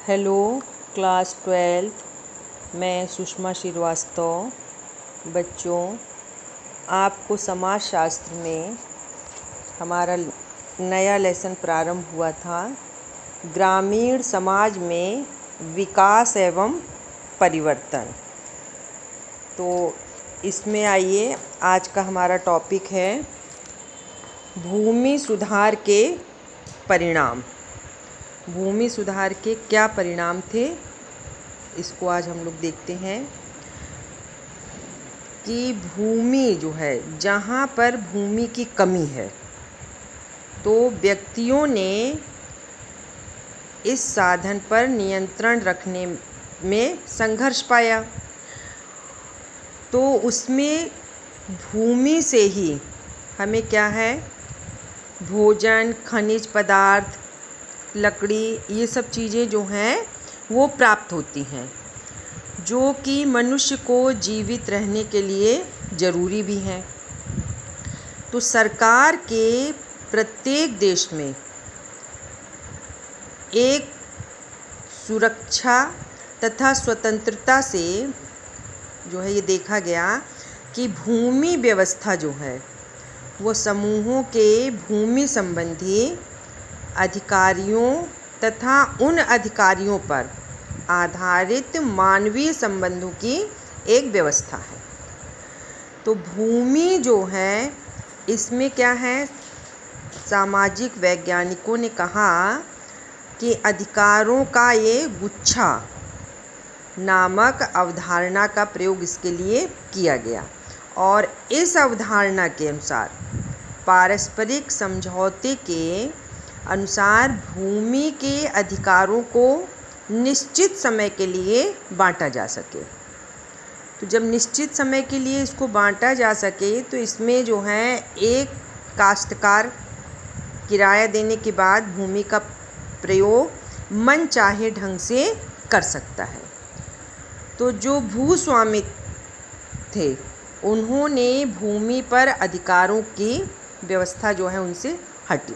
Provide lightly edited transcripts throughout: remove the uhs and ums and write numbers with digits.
Hello class 12 मैं सुषमा श्रीवास्तव। बच्चों, आपको समाजशास्त्र में हमारा नया लेसन प्रारंभ हुआ था, ग्रामीण समाज में विकास एवं परिवर्तन। तो इसमें आइए, आज का हमारा टॉपिक है भूमि सुधार के परिणाम। भूमि सुधार के क्या परिणाम थे, इसको आज हम लोग देखते हैं कि भूमि जो है, जहाँ पर भूमि की कमी है तो व्यक्तियों ने इस साधन पर नियंत्रण रखने में संघर्ष पाया। तो उसमें भूमि से ही हमें क्या है, भोजन, खनिज पदार्थ, लकड़ी, ये सब चीज़ें जो हैं वो प्राप्त होती हैं, जो कि मनुष्य को जीवित रहने के लिए ज़रूरी भी हैं। तो सरकार के प्रत्येक देश में एक सुरक्षा तथा स्वतंत्रता से जो है ये देखा गया कि भूमि व्यवस्था जो है वो समूहों के भूमि संबंधी अधिकारियों तथा उन अधिकारियों पर आधारित मानवीय संबंधों की एक व्यवस्था है। तो भूमि जो है, इसमें क्या है, सामाजिक वैज्ञानिकों ने कहा कि अधिकारों का ये गुच्छा नामक अवधारणा का प्रयोग इसके लिए किया गया। और इस अवधारणा के अनुसार पारस्परिक समझौते के अनुसार भूमि के अधिकारों को निश्चित समय के लिए बांटा जा सके। तो जब निश्चित समय के लिए इसको बांटा जा सके तो इसमें जो है एक काश्तकार किराया देने के बाद भूमि का प्रयोग मन चाहे ढंग से कर सकता है। तो जो भूस्वामी थे उन्होंने भूमि पर अधिकारों की व्यवस्था जो है उनसे हटी।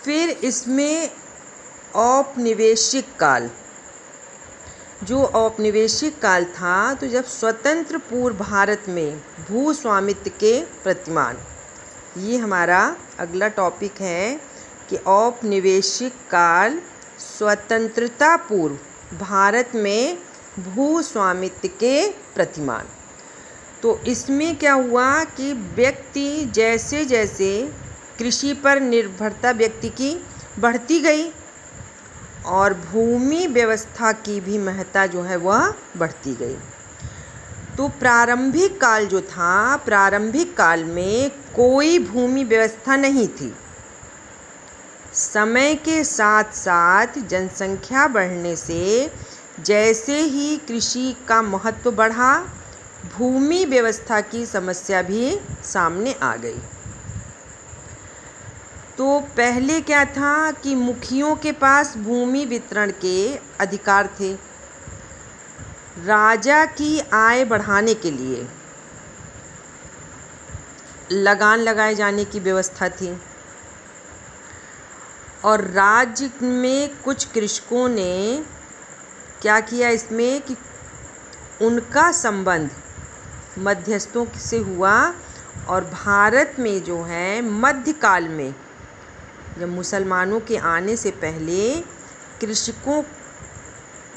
फिर इसमें औपनिवेशिक काल, जो औपनिवेशिक काल था, तो जब स्वतंत्र पूर्व भारत में भूस्वामित्व के प्रतिमान, ये हमारा अगला टॉपिक है कि औपनिवेशिक काल स्वतंत्रता पूर्व भारत में भूस्वामित्व के प्रतिमान। तो इसमें क्या हुआ कि व्यक्ति जैसे जैसे कृषि पर निर्भरता व्यक्ति की बढ़ती गई और भूमि व्यवस्था की भी महत्ता जो है वह बढ़ती गई। तो प्रारंभिक काल जो था, प्रारंभिक काल में कोई भूमि व्यवस्था नहीं थी। समय के साथ साथ जनसंख्या बढ़ने से जैसे ही कृषि का महत्व बढ़ा, भूमि व्यवस्था की समस्या भी सामने आ गई। तो पहले क्या था कि मुखियों के पास भूमि वितरण के अधिकार थे। राजा की आय बढ़ाने के लिए लगान लगाए जाने की व्यवस्था थी और राज्य में कुछ कृषकों ने क्या किया इसमें कि उनका संबंध मध्यस्थों से हुआ। और भारत में जो है मध्यकाल में, जब मुसलमानों के आने से पहले, कृषकों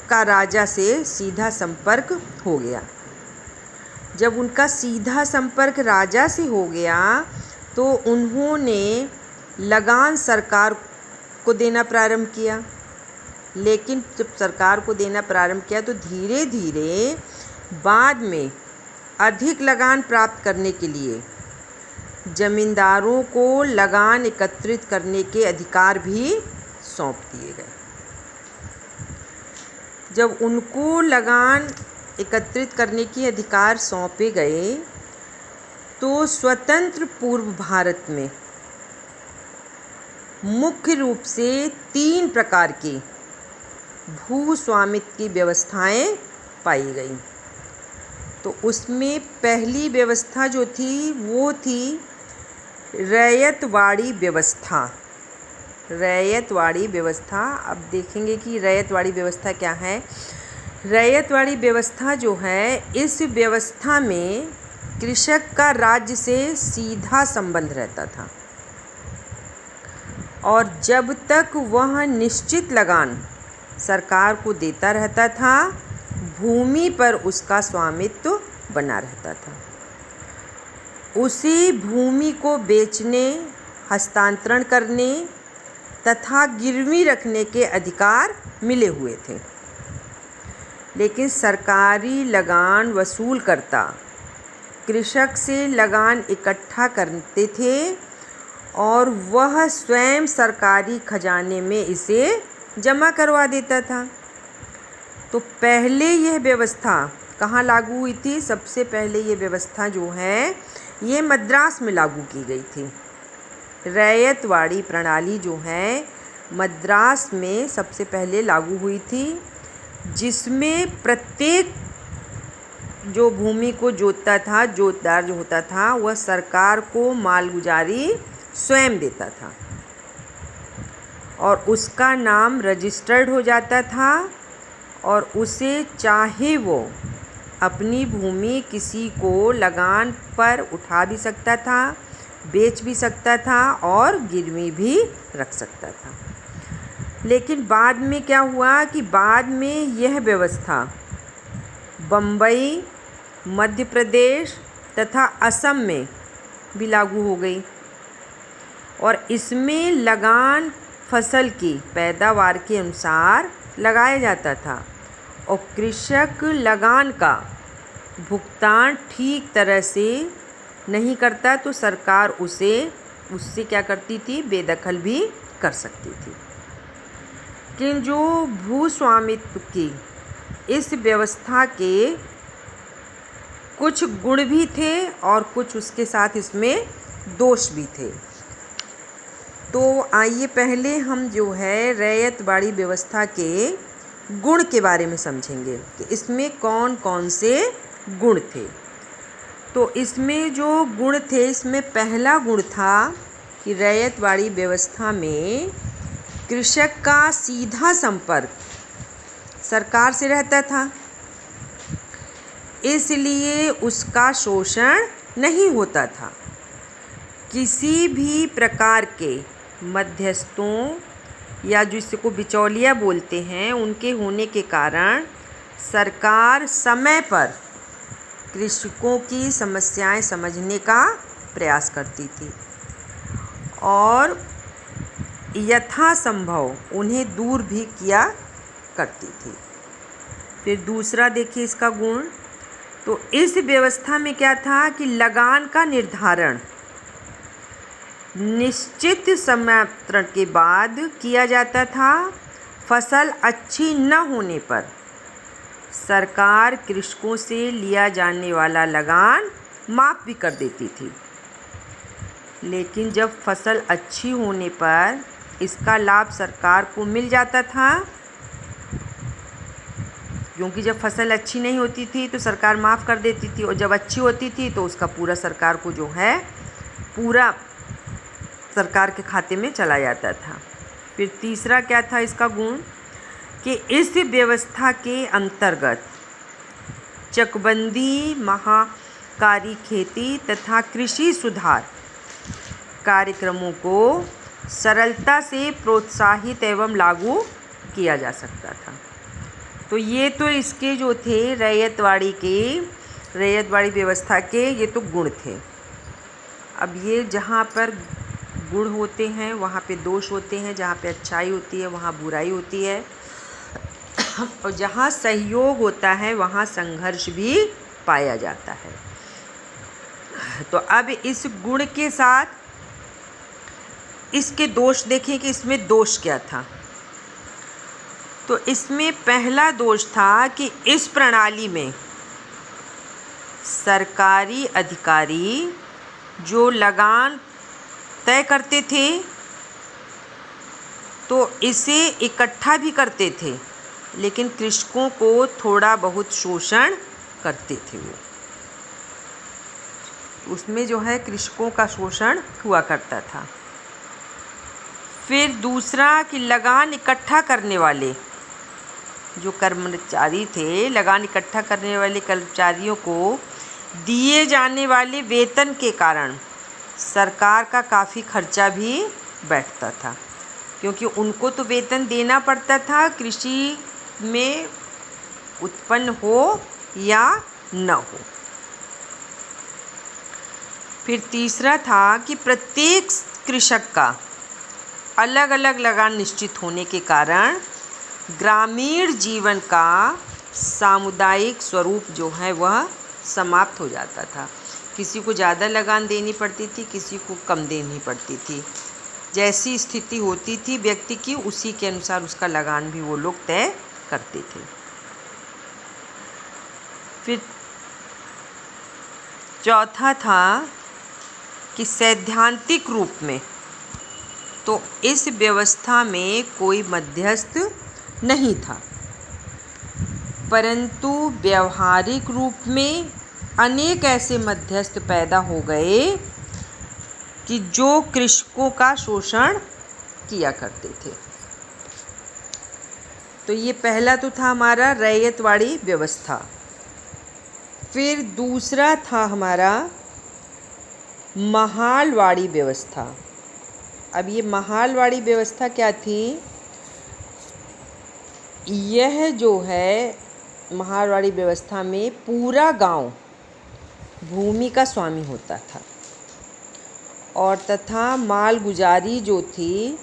का राजा से सीधा संपर्क हो गया। जब उनका सीधा संपर्क राजा से हो गया तो उन्होंने लगान सरकार को देना प्रारंभ किया। लेकिन जब सरकार को देना प्रारंभ किया तो धीरे धीरे बाद में अधिक लगान प्राप्त करने के लिए जमींदारों को लगान एकत्रित करने के अधिकार भी सौंप दिए गए। जब उनको लगान एकत्रित करने के अधिकार सौंपे गए तो स्वतंत्र पूर्व भारत में मुख्य रूप से 3 प्रकार की भूस्वामित्व की व्यवस्थाएं पाई गई। तो उसमें पहली व्यवस्था जो थी वो थी रैयतवाड़ी व्यवस्था। रैयतवाड़ी व्यवस्था। अब देखेंगे कि रैयतवाड़ी व्यवस्था क्या है। रैयतवाड़ी व्यवस्था जो है, इस व्यवस्था में कृषक का राज्य से सीधा संबंध रहता था और जब तक वह निश्चित लगान सरकार को देता रहता था, भूमि पर उसका स्वामित्व बना रहता था। उसी भूमि को बेचने, हस्तांतरण करने तथा गिरवी रखने के अधिकार मिले हुए थे। लेकिन सरकारी लगान वसूलकर्ता कृषक से लगान इकट्ठा करते थे और वह स्वयं सरकारी खजाने में इसे जमा करवा देता था। तो पहले यह व्यवस्था कहाँ लागू हुई थी? सबसे पहले ये व्यवस्था जो है, ये मद्रास में लागू की गई थी। रैयतवाड़ी प्रणाली जो है, मद्रास में सबसे पहले लागू हुई थी, जिसमें प्रत्येक जो भूमि को जोतता था, जोतदार जो होता था, वह सरकार को मालगुजारी स्वयं देता था और उसका नाम रजिस्टर्ड हो जाता था और उसे चाहे वो अपनी भूमि किसी को लगान पर उठा भी सकता था, बेच भी सकता था और गिरवी भी रख सकता था। लेकिन बाद में क्या हुआ कि बाद में यह व्यवस्था बम्बई, मध्य प्रदेश तथा असम में भी लागू हो गई और इसमें लगान फसल की पैदावार के अनुसार लगाया जाता था और कृषक लगान का भुगतान ठीक तरह से नहीं करता तो सरकार उससे क्या करती थी? बेदखल भी कर सकती थी। लेकिन जो भूस्वामित्व की इस व्यवस्था के कुछ गुण भी थे और कुछ उसके साथ इसमें दोष भी थे। तो आइए पहले हम जो है रैयतवाड़ी व्यवस्था के गुण के बारे में समझेंगे कि इसमें कौन कौन से गुण थे। तो इसमें जो गुण थे, इसमें पहला गुण था कि रैयतवाड़ी व्यवस्था में कृषक का सीधा संपर्क सरकार से रहता था, इसलिए उसका शोषण नहीं होता था। किसी भी प्रकार के मध्यस्थों या जिसको बिचौलिया बोलते हैं, उनके होने के कारण सरकार समय पर कृषकों की समस्याएं समझने का प्रयास करती थी और यथासंभव उन्हें दूर भी किया करती थी। फिर दूसरा देखिए इसका गुण, तो इस व्यवस्था में क्या था कि लगान का निर्धारण निश्चित समयांतरण के बाद किया जाता था। फसल अच्छी न होने पर सरकार कृषकों से लिया जाने वाला लगान माफ़ भी कर देती थी, लेकिन जब फसल अच्छी होने पर इसका लाभ सरकार को मिल जाता था, क्योंकि जब फसल अच्छी नहीं होती थी तो सरकार माफ़ कर देती थी और जब अच्छी होती थी तो उसका पूरा सरकार को जो है पूरा सरकार के खाते में चला जाता था। फिर तीसरा क्या था इसका गुण कि इस व्यवस्था के अंतर्गत चकबंदी, महाकारी खेती तथा कृषि सुधार कार्यक्रमों को सरलता से प्रोत्साहित एवं लागू किया जा सकता था। तो ये तो इसके जो थे रैयतवाड़ी व्यवस्था के ये तो गुण थे। अब ये जहाँ पर गुण होते हैं वहाँ पे दोष होते हैं, जहाँ पे अच्छाई होती है वहाँ बुराई होती है और जहाँ सहयोग होता है वहाँ संघर्ष भी पाया जाता है। तो अब इस गुण के साथ इसके दोष देखें कि इसमें दोष क्या था। तो इसमें पहला दोष था कि इस प्रणाली में सरकारी अधिकारी जो लगान तय करते थे तो इसे इकट्ठा भी करते थे, लेकिन कृषकों को थोड़ा बहुत शोषण करते थे। वो उसमें जो है कृषकों का शोषण हुआ करता था। फिर दूसरा कि लगान इकट्ठा करने वाले जो कर्मचारी थे, लगान इकट्ठा करने वाले कर्मचारियों को दिए जाने वाले वेतन के कारण सरकार का काफ़ी खर्चा भी बैठता था, क्योंकि उनको तो वेतन देना पड़ता था, कृषि में उत्पन्न हो या न हो। फिर तीसरा था कि प्रत्येक कृषक का अलग अलग लगान निश्चित होने के कारण ग्रामीण जीवन का सामुदायिक स्वरूप जो है वह समाप्त हो जाता था। किसी को ज़्यादा लगान देनी पड़ती थी, किसी को कम देनी पड़ती थी। जैसी स्थिति होती थी व्यक्ति की, उसी के अनुसार उसका लगान भी वो लोग तय करते थे। फिर चौथा था कि सैद्धांतिक रूप में तो इस व्यवस्था में कोई मध्यस्थ नहीं था, परंतु व्यवहारिक रूप में अनेक ऐसे मध्यस्थ पैदा हो गए कि जो कृषकों का शोषण किया करते थे। तो ये पहला तो था हमारा रैयतवाड़ी व्यवस्था। फिर दूसरा था हमारा महालवाड़ी व्यवस्था। अब ये महालवाड़ी व्यवस्था क्या थी? यह जो है महालवाड़ी व्यवस्था में पूरा गांव भूमि का स्वामी होता था और तथा मालगुजारी जो थी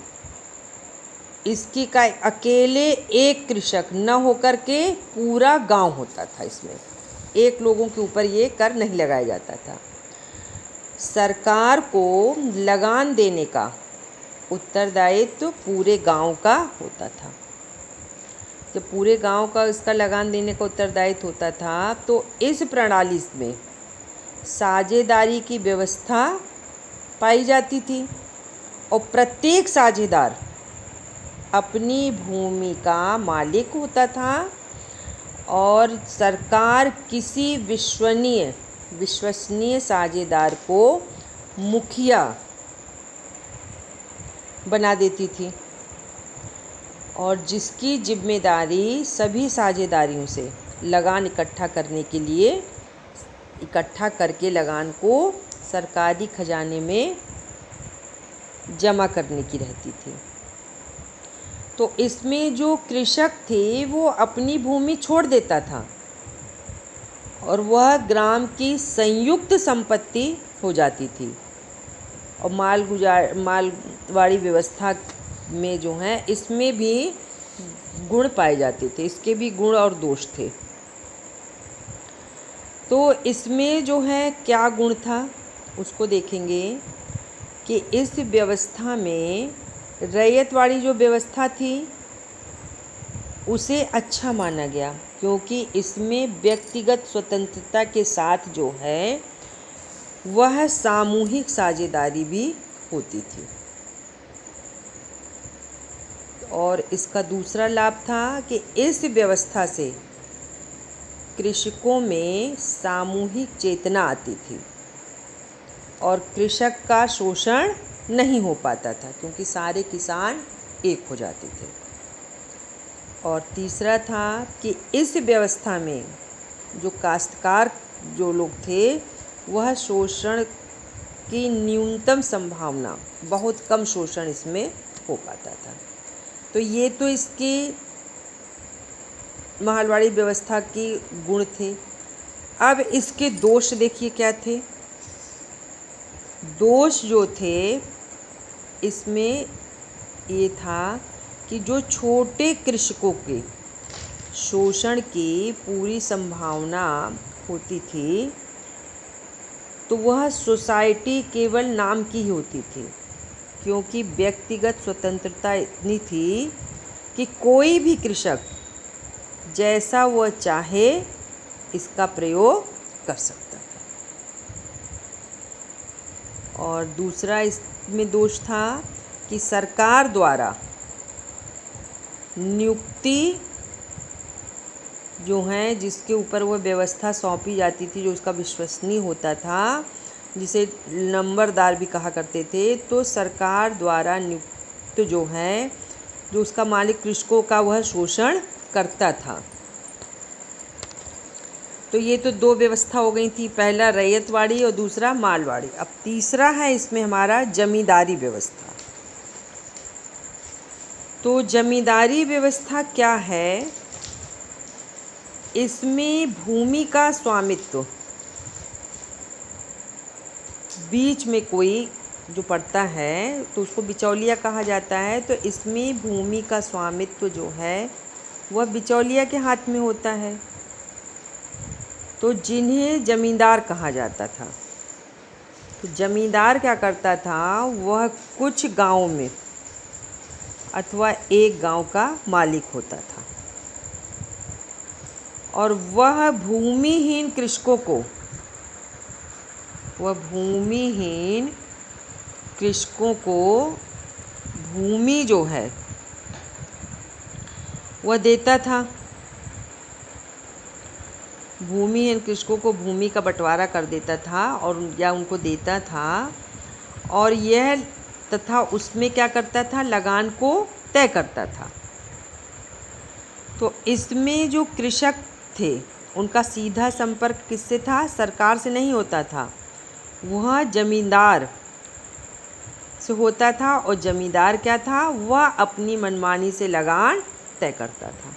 इसकी का अकेले एक कृषक न होकर के पूरा गांव होता था। इसमें एक लोगों के ऊपर ये कर नहीं लगाया जाता था। सरकार को लगान देने का उत्तरदायित्व पूरे गांव का होता था। जब पूरे गांव का इसका लगान देने का उत्तरदायित्व होता था तो इस प्रणाली में साझेदारी की व्यवस्था पाई जाती थी और प्रत्येक साझेदार अपनी भूमि का मालिक होता था और सरकार किसी विश्वसनीय साझेदार को मुखिया बना देती थी और जिसकी जिम्मेदारी सभी साझेदारियों से लगान इकट्ठा करने के लिए इकट्ठा करके लगान को सरकारी खजाने में जमा करने की रहती थी। तो इसमें जो कृषक थे वो अपनी भूमि छोड़ देता था और वह ग्राम की संयुक्त संपत्ति हो जाती थी। और मालवाड़ी व्यवस्था में जो है इसमें भी गुण पाए जाते थे, इसके भी गुण और दोष थे। तो इसमें जो है क्या गुण था उसको देखेंगे कि इस व्यवस्था में रैयतवाड़ी जो व्यवस्था थी उसे अच्छा माना गया, क्योंकि इसमें व्यक्तिगत स्वतंत्रता के साथ जो है वह सामूहिक साझेदारी भी होती थी। और इसका दूसरा लाभ था कि इस व्यवस्था से कृषकों में सामूहिक चेतना आती थी और कृषक का शोषण नहीं हो पाता था, क्योंकि सारे किसान एक हो जाते थे। और तीसरा था कि इस व्यवस्था में जो काश्तकार जो लोग थे वह शोषण की न्यूनतम संभावना, बहुत कम शोषण इसमें हो पाता था। तो ये तो इसकी मालवाड़ी व्यवस्था के गुण थे। अब इसके दोष देखिए क्या थे। दोष जो थे इसमें ये था कि जो छोटे कृषकों के शोषण की पूरी संभावना होती थी तो वह सोसाइटी केवल नाम की ही होती थी, क्योंकि व्यक्तिगत स्वतंत्रता इतनी थी कि कोई भी कृषक जैसा वह चाहे इसका प्रयोग कर सकता था। और दूसरा इसमें दोष था कि सरकार द्वारा नियुक्ति जो है जिसके ऊपर वह व्यवस्था सौंपी जाती थी, जो उसका विश्वसनीय होता था, जिसे नंबरदार भी कहा करते थे, तो सरकार द्वारा स्वामित्व जो है, जो उसका मालिक कृषकों का, वह शोषण करता था। तो ये तो दो व्यवस्था हो गई थी, पहला रैयतवाड़ी और दूसरा मालवाड़ी। अब तीसरा है इसमें हमारा जमींदारी व्यवस्था। तो जमींदारी व्यवस्था क्या है? इसमें भूमि का स्वामित्व, बीच में कोई जो पड़ता है तो उसको बिचौलिया कहा जाता है। तो इसमें भूमि का स्वामित्व जो है वह बिचौलिया के हाथ में होता है, तो जिन्हें जमींदार कहा जाता था। तो जमींदार क्या करता था, वह कुछ गांवों में अथवा एक गांव का मालिक होता था और वह भूमिहीन कृषकों को, भूमि जो है वह देता था। भूमिहीन कृषकों को भूमि का बंटवारा कर देता था और या उनको देता था, और यह तथा उसमें क्या करता था, लगान को तय करता था। तो इसमें जो कृषक थे उनका सीधा संपर्क किससे था? सरकार से नहीं होता था, वह जमींदार से होता था। और जमींदार क्या था, वह अपनी मनमानी से लगान तय करता था।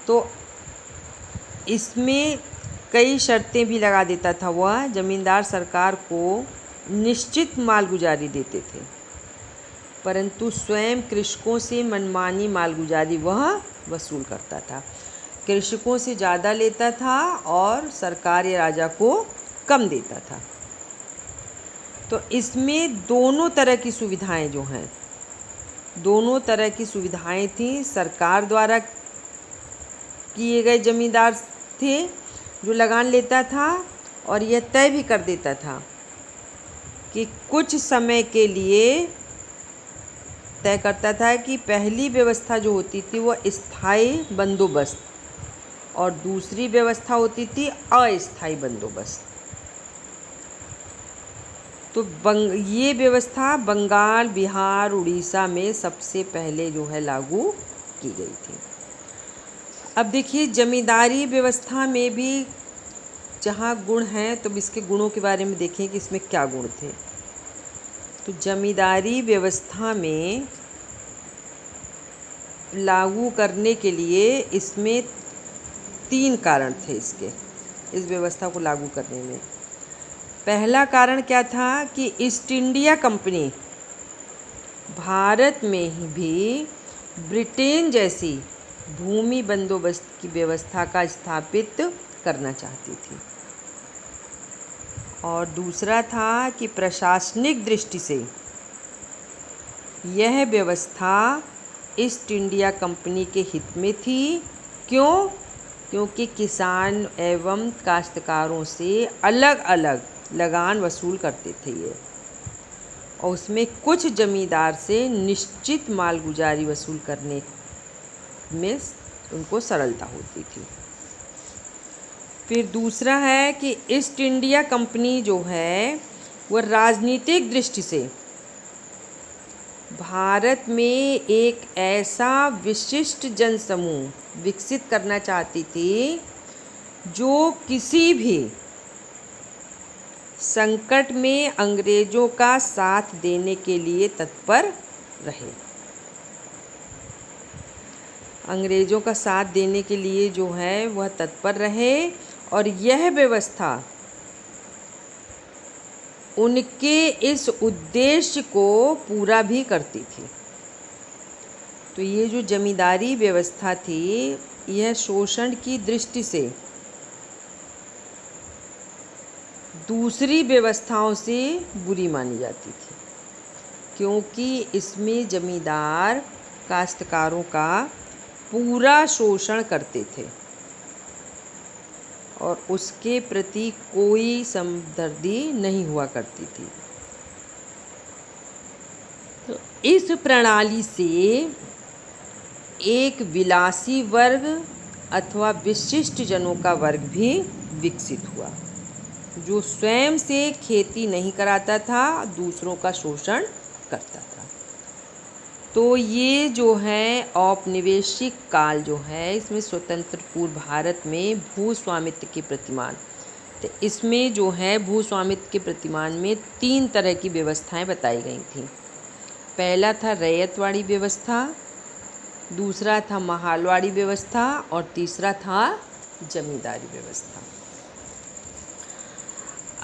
तो इसमें कई शर्तें भी लगा देता था वह जमींदार। सरकार को निश्चित मालगुजारी देते थे, परंतु स्वयं कृषकों से मनमानी मालगुजारी वह वसूल करता था। कृषकों से ज़्यादा लेता था और सरकार या राजा को कम देता था। तो इसमें दोनों तरह की सुविधाएं जो हैं, दोनों तरह की सुविधाएं थी। सरकार द्वारा किए गए जमींदार थे जो लगान लेता था और यह तय भी कर देता था कि कुछ समय के लिए तय करता था कि पहली व्यवस्था जो होती थी वह स्थायी बंदोबस्त और दूसरी व्यवस्था होती थी अस्थायी बंदोबस्त। तो ये व्यवस्था बंगाल, बिहार, उड़ीसा में सबसे पहले जो है लागू की गई थी। अब देखिए जमींदारी व्यवस्था में भी जहाँ गुण हैं तो इसके गुणों के बारे में देखें कि इसमें क्या गुण थे। तो जमींदारी व्यवस्था में लागू करने के लिए इसमें 3 कारण थे इस व्यवस्था को लागू करने में। पहला कारण क्या था कि ईस्ट इंडिया कंपनी भारत में ही भी ब्रिटेन जैसी भूमि बंदोबस्त की व्यवस्था का स्थापित करना चाहती थी। और दूसरा था कि प्रशासनिक दृष्टि से यह व्यवस्था ईस्ट इंडिया कंपनी के हित में थी। क्यों? क्योंकि किसान एवं काश्तकारों से अलग अलग लगान वसूल करते थे ये, और उसमें कुछ जमींदार से निश्चित मालगुजारी वसूल करने में उनको सरलता होती थी। फिर दूसरा है कि ईस्ट इंडिया कंपनी जो है वह राजनीतिक दृष्टि से भारत में एक ऐसा विशिष्ट जनसमूह विकसित करना चाहती थी जो किसी भी संकट में अंग्रेज़ों का साथ देने के लिए तत्पर रहे। अंग्रेज़ों का साथ देने के लिए जो है वह तत्पर रहे, और यह व्यवस्था उनके इस उद्देश्य को पूरा भी करती थी। तो ये जो जमींदारी व्यवस्था थी यह शोषण की दृष्टि से दूसरी व्यवस्थाओं से बुरी मानी जाती थी, क्योंकि इसमें जमींदार काश्तकारों का पूरा शोषण करते थे और उसके प्रति कोई हमदर्दी नहीं हुआ करती थी। तो इस प्रणाली से एक विलासी वर्ग अथवा विशिष्ट जनों का वर्ग भी विकसित हुआ, जो स्वयं से खेती नहीं कराता था, दूसरों का शोषण करता था। तो ये जो है औपनिवेशिक काल जो है, इसमें स्वतंत्र पूर्व भारत में भूस्वामित्व के प्रतिमान, तो इसमें जो है भूस्वामित्व के प्रतिमान में 3 तरह की व्यवस्थाएं बताई गई थी। पहला था रैयतवाड़ी व्यवस्था, दूसरा था महालवाड़ी व्यवस्था और तीसरा था जमींदारी व्यवस्था।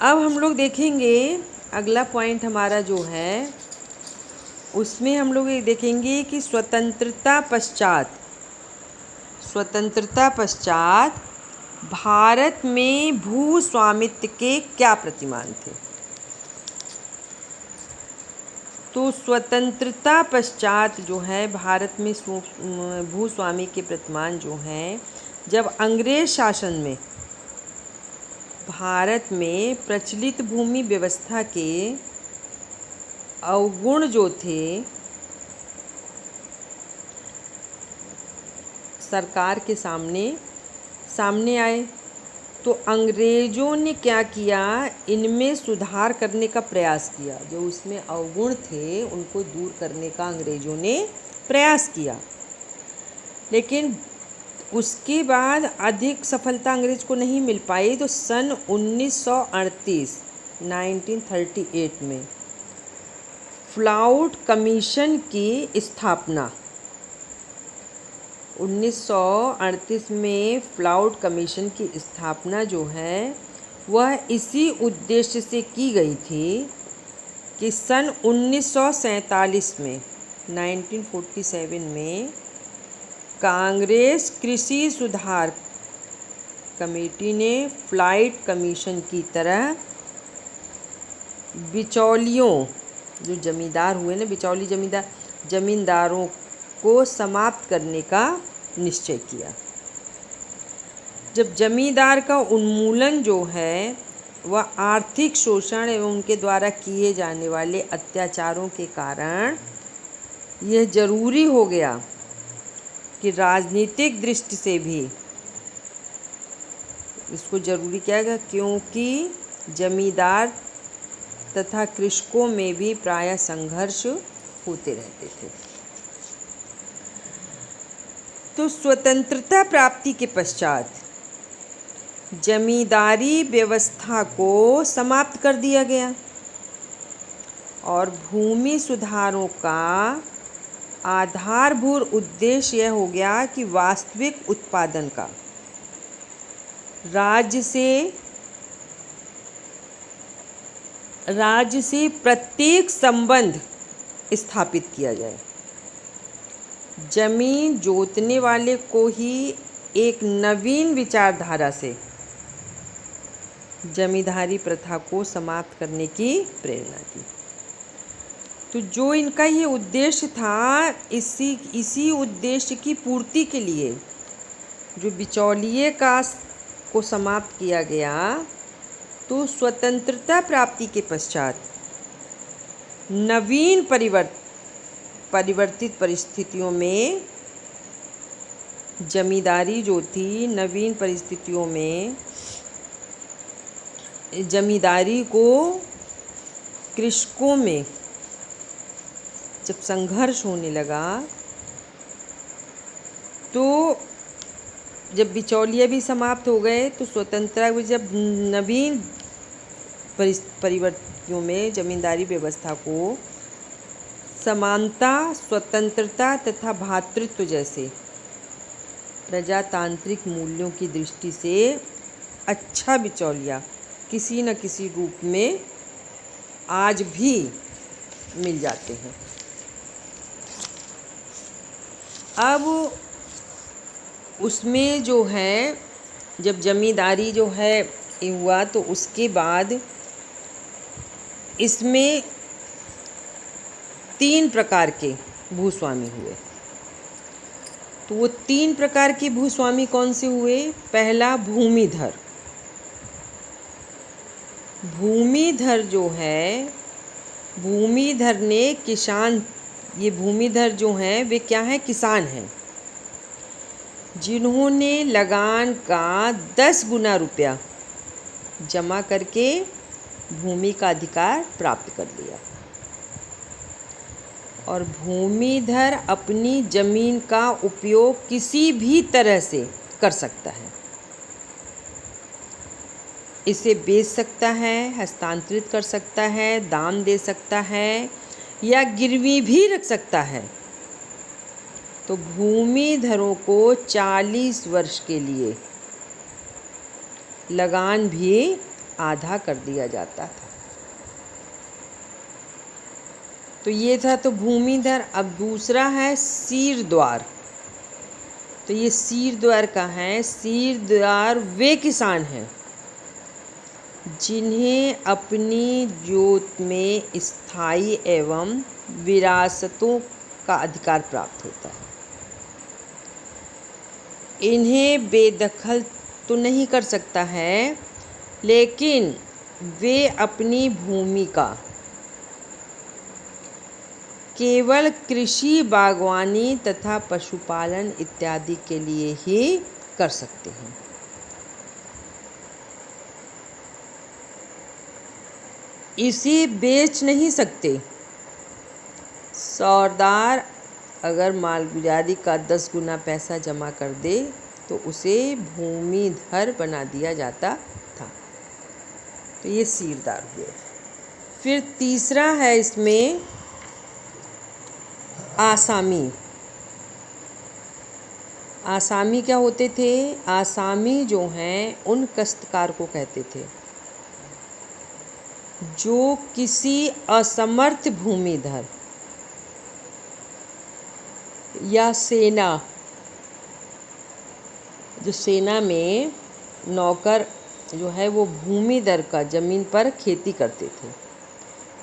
अब हम लोग देखेंगे अगला पॉइंट हमारा जो है, उसमें हम लोग ये देखेंगे कि स्वतंत्रता पश्चात भारत में भूस्वामित्व के क्या प्रतिमान थे। तो स्वतंत्रता पश्चात जो है भारत में भूस्वामी के प्रतिमान जो हैं, जब अंग्रेज शासन में भारत में प्रचलित भूमि व्यवस्था के अवगुण जो थे, सरकार के सामने आए, तो अंग्रेज़ों ने क्या किया, इनमें सुधार करने का प्रयास किया। जो उसमें अवगुण थे उनको दूर करने का अंग्रेज़ों ने प्रयास किया, लेकिन उसके बाद अधिक सफलता अंग्रेज़ को नहीं मिल पाई। तो सन 1938 में फ्लाउड कमीशन की स्थापना, 1938 में फ्लाउड कमीशन की स्थापना जो है वह इसी उद्देश्य से की गई थी कि सन 1947 में 1947 में कांग्रेस कृषि सुधार कमेटी ने फ्लाइट कमीशन की तरह बिचौलियों, जो जमींदार हुए ना, बिचौली जमींदारों को समाप्त करने का निश्चय किया। जब जमींदार का उन्मूलन जो है वह आर्थिक शोषण एवं उनके द्वारा किए जाने वाले अत्याचारों के कारण यह जरूरी हो गया कि राजनीतिक दृष्टि से भी इसको जरूरी किया गया, क्योंकि जमींदार तथा कृषकों में भी प्रायः संघर्ष होते रहते थे। तो स्वतंत्रता प्राप्ति के पश्चात जमींदारी व्यवस्था को समाप्त कर दिया गया और भूमि सुधारों का आधारभूत उद्देश्य यह हो गया कि वास्तविक उत्पादन का राज्य से प्रत्येक संबंध स्थापित किया जाए। जमीन जोतने वाले को ही एक नवीन विचारधारा से जमींदारी प्रथा को समाप्त करने की प्रेरणा दी। तो जो इनका ये उद्देश्य था, इसी उद्देश्य की पूर्ति के लिए जो बिचौलिए को समाप्त किया गया। तो स्वतंत्रता प्राप्ति के पश्चात नवीन परिवर्तित परिस्थितियों में जमींदारी जो थी, नवीन परिस्थितियों में जमींदारी को कृषकों में जब संघर्ष होने लगा, तो जब बिचौलिए भी समाप्त हो गए, तो स्वतंत्रता जब नवीन परिवर्तनों में जमींदारी व्यवस्था को समानता, स्वतंत्रता तथा भ्रातृत्व जैसे प्रजातांत्रिक मूल्यों की दृष्टि से अच्छा बिचौलिया किसी न किसी रूप में आज भी मिल जाते हैं। अब उसमें जो है, जब जमींदारी जो है हुआ, तो उसके बाद इसमें 3 प्रकार के भूस्वामी हुए। तो वो 3 प्रकार के भूस्वामी कौन से हुए? पहला भूमिधर। भूमिधर जो है, भूमिधर ने किसान, ये भूमिधर जो हैं वे क्या हैं? किसान हैं, जिन्होंने लगान का 10 गुना रुपया जमा करके भूमि का अधिकार प्राप्त कर लिया। और भूमिधर अपनी जमीन का उपयोग किसी भी तरह से कर सकता है। इसे बेच सकता है, हस्तांतरित कर सकता है, दान दे सकता है या गिरवी भी रख सकता है। तो भूमिधरों को 40 वर्ष के लिए लगान भी आधा कर दिया जाता था। तो ये था तो भूमिधर। अब दूसरा है सीर द्वार। तो ये सीर द्वार का है। सीर द्वार वे किसान हैं जिन्हें अपनी जोत में स्थायी एवं विरासतों का अधिकार प्राप्त होता है। इन्हें बेदखल तो नहीं कर सकता है, लेकिन वे अपनी भूमि का केवल कृषि, बागवानी तथा पशुपालन इत्यादि के लिए ही कर सकते हैं। इसे बेच नहीं सकते। सौदार अगर मालगुजारी का 10 गुना पैसा जमा कर दे तो उसे भूमिधर बना दिया जाता था। तो ये सीरदार हुए। फिर तीसरा है इसमें आसामी। आसामी क्या होते थे? आसामी जो हैं उन काश्तकार को कहते थे जो किसी असमर्थ भूमिधर या सेना, जो सेना में नौकर जो है वो भूमिधर का ज़मीन पर खेती करते थे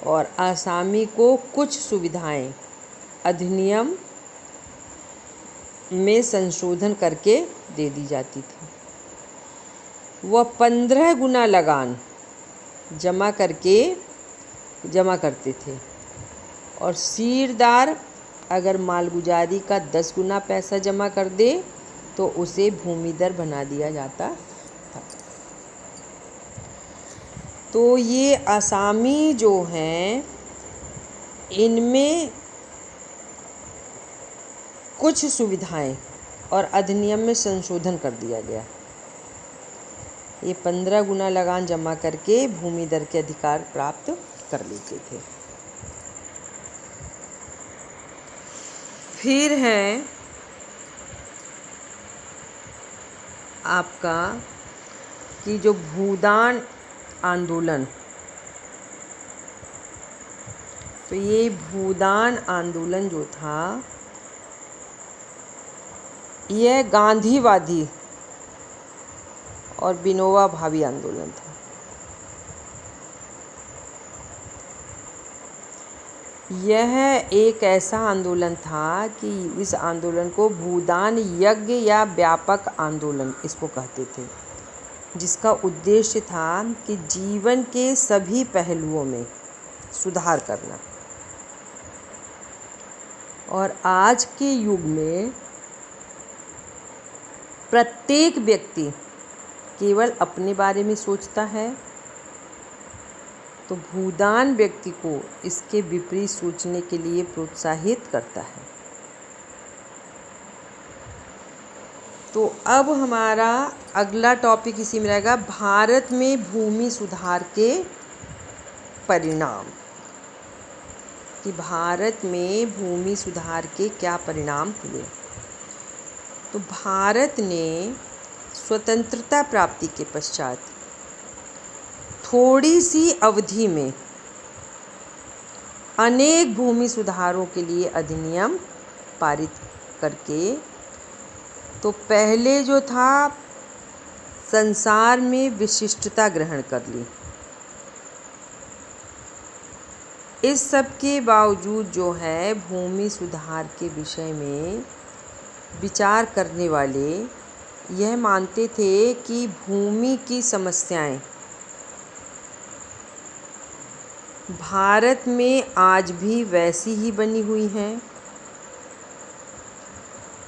और आसामी को कुछ सुविधाएं अधिनियम में संशोधन करके दे दी जाती थी। वह 15 गुना लगान जमा करते थे और सीरदार अगर मालगुजारी का 10 गुना पैसा जमा कर दे तो उसे भूमिधर बना दिया जाता था। तो ये आसामी जो हैं इनमें कुछ सुविधाएं और अधिनियम में संशोधन कर दिया गया। ये 15 गुना लगान जमा करके भूमिधर के अधिकार प्राप्त कर लेते थे। फिर है आपका कि जो भूदान आंदोलन। तो ये भूदान आंदोलन जो था यह गांधीवादी और विनोबा भावे आंदोलन था। यह एक ऐसा आंदोलन था कि इस आंदोलन को भूदान यज्ञ या व्यापक आंदोलन इसको कहते थे, जिसका उद्देश्य था कि जीवन के सभी पहलुओं में सुधार करना। और आज के युग में प्रत्येक व्यक्ति केवल अपने बारे में सोचता है, तो भूदान व्यक्ति को इसके विपरीत सोचने के लिए प्रोत्साहित करता है। तो अब हमारा अगला टॉपिक इसी में रहेगा, भारत में भूमि सुधार के परिणाम। कि भारत में भूमि सुधार के क्या परिणाम हुए। तो भारत ने स्वतंत्रता प्राप्ति के पश्चात थोड़ी सी अवधि में अनेक भूमि सुधारों के लिए अधिनियम पारित करके, तो पहले जो था संसार में विशिष्टता ग्रहण कर ली। इस सब के बावजूद जो है भूमि सुधार के विषय में विचार करने वाले यह मानते थे कि भूमि की समस्याएं भारत में आज भी वैसी ही बनी हुई हैं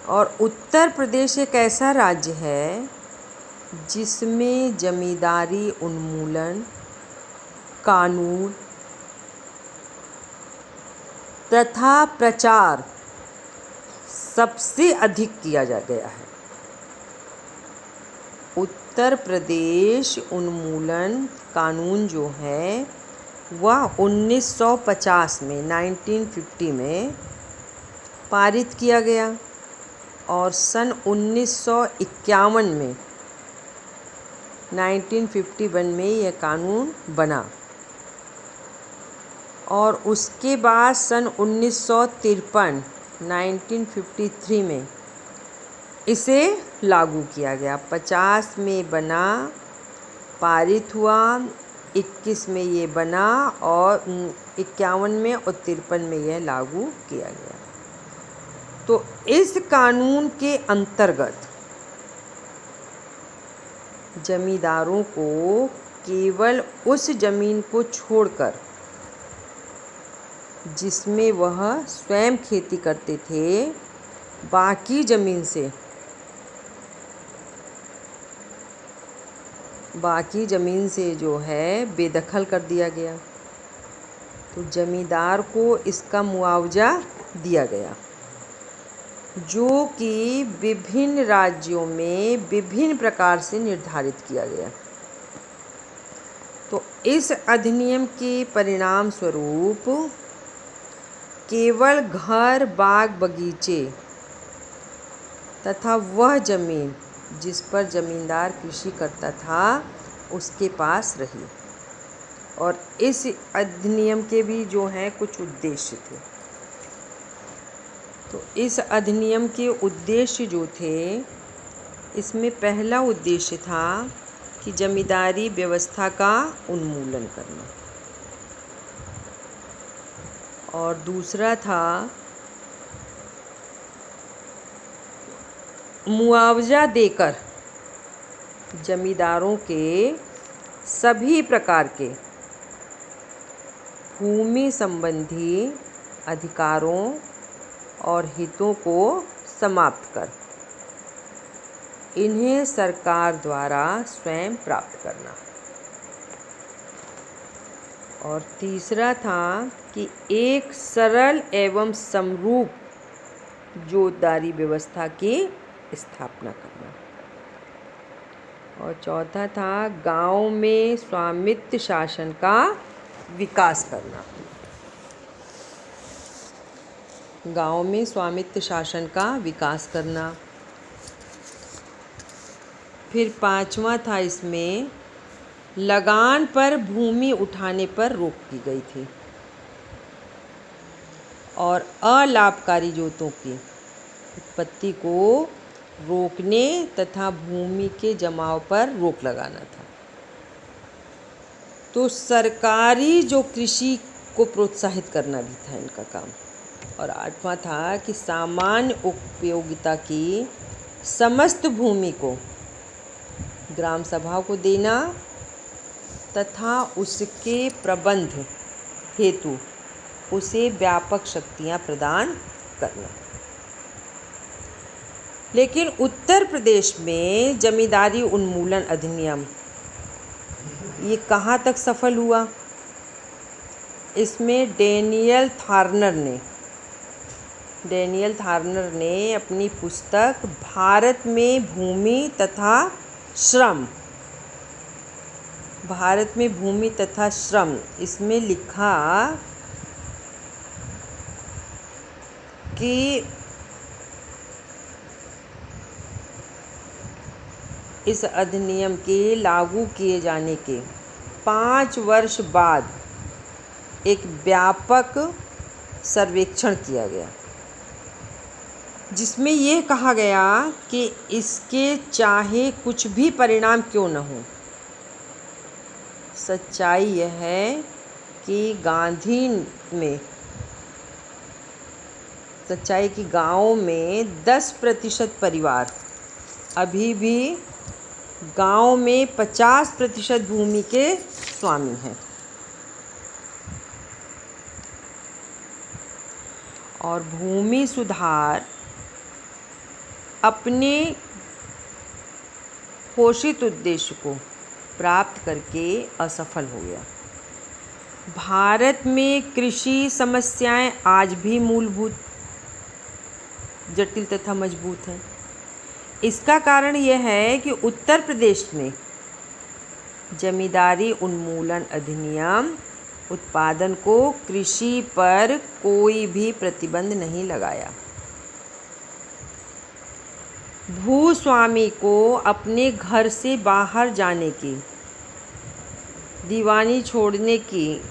और उत्तर प्रदेश एक ऐसा राज्य है जिसमें जमींदारी उन्मूलन कानून तथा प्रचार सबसे अधिक किया जा गया है। उत्तर प्रदेश उन्मूलन कानून जो है वह 1950 में 1950 में पारित किया गया और सन 1951 में 1951 में यह कानून बना और उसके बाद सन 1953 1953 में इसे लागू किया गया। 50 में बना, पारित हुआ, 21 में ये बना और 51 में और 53 में यह लागू किया गया। तो इस कानून के अंतर्गत जमींदारों को केवल उस ज़मीन को छोड़कर जिसमें वह स्वयं खेती करते थे, बाकी ज़मीन से जो है बेदखल कर दिया गया। तो जमींदार को इसका मुआवजा दिया गया जो कि विभिन्न राज्यों में विभिन्न प्रकार से निर्धारित किया गया। तो इस अधिनियम के परिणाम स्वरूप केवल घर, बाग, बगीचे तथा वह ज़मीन जिस पर ज़मींदार कृषि करता था उसके पास रही। और इस अधिनियम के भी जो हैं कुछ उद्देश्य थे। तो इस अधिनियम के उद्देश्य जो थे, इसमें पहला उद्देश्य था कि जमींदारी व्यवस्था का उन्मूलन करना और दूसरा था मुआवजा देकर जमींदारों के सभी प्रकार के भूमि संबंधी अधिकारों और हितों को समाप्त कर इन्हें सरकार द्वारा स्वयं प्राप्त करना। और तीसरा था कि एक सरल एवं समरूप जोतदारी व्यवस्था की स्थापना करना। और चौथा था गांव में स्वामित्व शासन का विकास करना। गांव में स्वामित्व शासन का विकास करना। फिर पांचवा था इसमें लगान पर भूमि उठाने पर रोक की गई थी और अलाभकारी जोतों की उत्पत्ति को रोकने तथा भूमि के जमाव पर रोक लगाना था। तो सरकारी जो कृषि को प्रोत्साहित करना भी था इनका काम। और आठवां था कि सामान्य उपयोगिता की समस्त भूमि को ग्राम सभा को देना तथा उसके प्रबंध हेतु उसे व्यापक शक्तियां प्रदान करना। लेकिन उत्तर प्रदेश में जमींदारी उन्मूलन अधिनियम ये कहाँ तक सफल हुआ? इसमें डैनियल थार्नर ने अपनी पुस्तक भारत में भूमि तथा श्रम इसमें लिखा कि इस अधिनियम के लागू किए जाने के 5 वर्ष बाद एक व्यापक सर्वेक्षण किया गया जिसमें ये कहा गया कि इसके चाहे कुछ भी परिणाम क्यों न हो, सच्चाई यह है कि गाँव में 10% परिवार अभी भी गाँव में 50% भूमि के स्वामी हैं। और भूमि सुधार अपने घोषित उद्देश्य को प्राप्त करके असफल हो गया। भारत में कृषि समस्याएं आज भी मूलभूत, जटिल तथा मजबूत हैं। इसका कारण यह है कि उत्तर प्रदेश में जमींदारी उन्मूलन अधिनियम उत्पादन को कृषि पर कोई भी प्रतिबंध नहीं लगाया। भूस्वामी को अपने घर से बाहर जाने की, दीवानी छोड़ने की,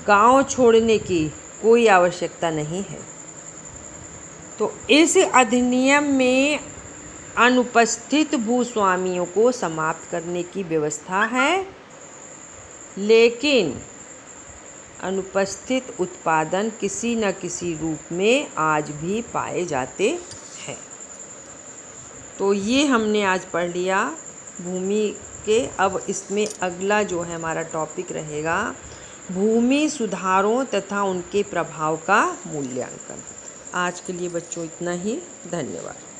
गांव छोड़ने की कोई आवश्यकता नहीं है। तो इस अधिनियम में अनुपस्थित भूस्वामियों को समाप्त करने की व्यवस्था है, लेकिन अनुपस्थित उत्पादन किसी न किसी रूप में आज भी पाए जाते हैं। तो ये हमने आज पढ़ लिया भूमि के। अब इसमें अगला जो है हमारा टॉपिक रहेगा भूमि सुधारों तथा उनके प्रभाव का मूल्यांकन। आज के लिए बच्चों इतना ही। धन्यवाद।